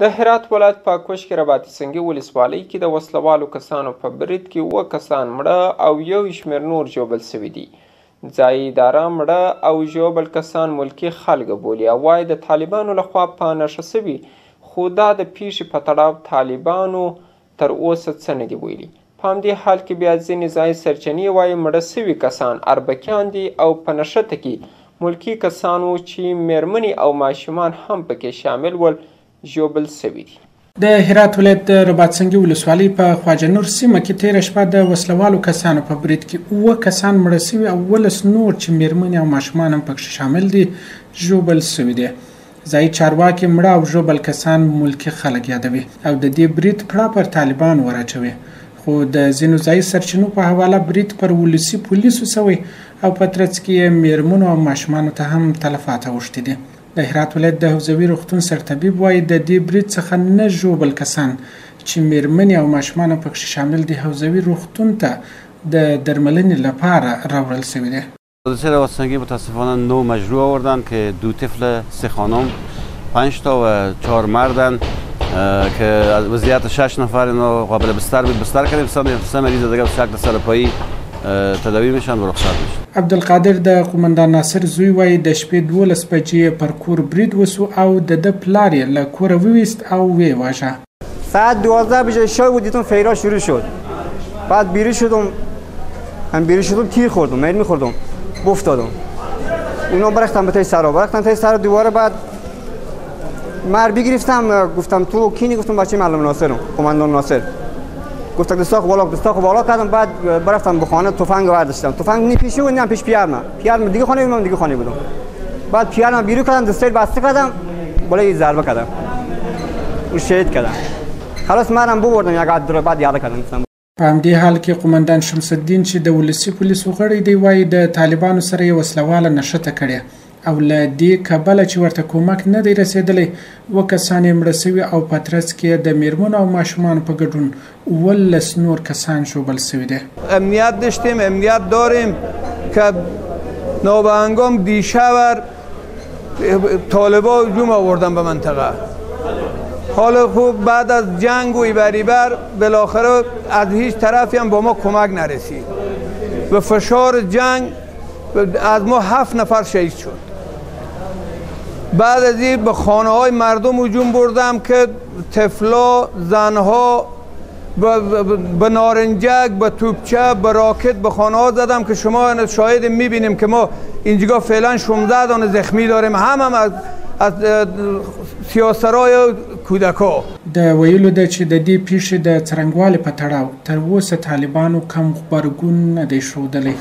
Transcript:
د هرات ولایت په کوشک رباطي سنگي ولسوالۍ کې د وسلوالو کسانو په برید کې 7 کسان مړه او یو شمېر نور ژوبل سوي دي. ځایي اداره مړه او ژوبل کسان ملکي خلک بولي او وایي د طالبانو لخوا په نښه سوي، خو دا د پیښې په تړاو طالبانو تر اوسه څه نه دي ویلي. په همدې حال کې بیا ځینې ځایي سرچینې وایي مړه سوي کسان اربکیان دي او په نښته کې ملکي کسان وو چې میرمنې او ماشومان هم پکې شامل ول ژوبل سوي دي. د هرات ولایت د رباط سنگي ولسوالۍ په خواجه نور سیمه کې تېره شپه د وسلوالو کسانو په برید کې 7 کسان مړه سوي او 12 نور چې میرمنې او ماشومان هم پکې شامل دي ژوبل سوي دي. ځایي چارواکي مړه او ژوبل کسان ملکي خلک یادوي او د دې برید پړه پر طالبان وراچوي، خو د ځینو ځایي سرچینو په حواله برید پر ولسي پولیسو سوی او په ترڅ کې میرمنو او ماشومانو ته هم تلفات اوښتي دي. د هرات ولایت د حوزوي روغتون سرطبیب وایي د دې برید څخه نه ژوبل کسان چې میرمنې او ماشومان پکې شامل دي حوزوي روغتون ته د درملنې لپاره راوړل شوي دي. حادثه رباط سنگی متاسفانه 9 مجروح آوردن که 2 طفل 3 خانم 5 تا و 4 مردن که از وضعیت 6 نفر اینا قابل بستر کردیم. 3 مریض دیگه به شکل سرپایی تداوی میشن و رخصت میشن. عبدالقادر د قومندان ناصر زوی وایي د شپې 12 بجې پر کور برید وسو او د پلار یې له کوره وویست او ویې واژه. ساعت 12 بجه شب بود، دیدم فیرا شروع شد. بعد بیرون شدم تیر خوردم، مرمی خوردم، افتادم. اونا برختم به تای سر دوباره بعد مربی گرفتم، گفتم تو کینی؟ گفتم بچه معلم ناصرم، قومندان ناصر. گفتم دستاخ بالا کردم، بعد برفتم به خانه تفنگ برداشتم. تفنگ نی پیشو نیم پیش پیرم دیگه خانه بودم. بعد پیرم بیرون کردم، دستای بسته کردم، بالای ضربه کردم، اون شهید کردم. خلاص منم بردم یک عدد بعد یاد کردم. په همدې حال کې قومندان شمس الدین چې د ولسي پولیسو غړی دی وایي د طالبانو سره یې وسلواله نښته کړې او له دې کبله چې ورته کومک نه دی رسېدلی 7 کسان یې مړه سوي او په ترڅ کې د میرمنو او ماشومانو په ګډون 12 نور کسان ژوبل سوي دي. امنیت داشتیم، امنیت داریم که نابهنگام دیشب طالبا هجوم آوردن به منطقه. حالا خوب بعد از جنگ و ایبریبر بالاخره از هیچ طرفی هم با ما کمک نرسید. به فشار جنگ از ما 7 نفر شهید شد. بعد از این به خانه های مردم هجوم بردم که طفلا، زنها به نارنجک، به توپچه، به راکت به خانه ها زدم که شما شاهد میبینیم که ما اینجا فعلا 16 دانه زخمی داریم، هم از سیاسرای کودکا. د ویلو ده چې د دې پیښې د څرنګوالي په تړاو تر اوسه طالبانو کم غبرګون نه دی ښودلی.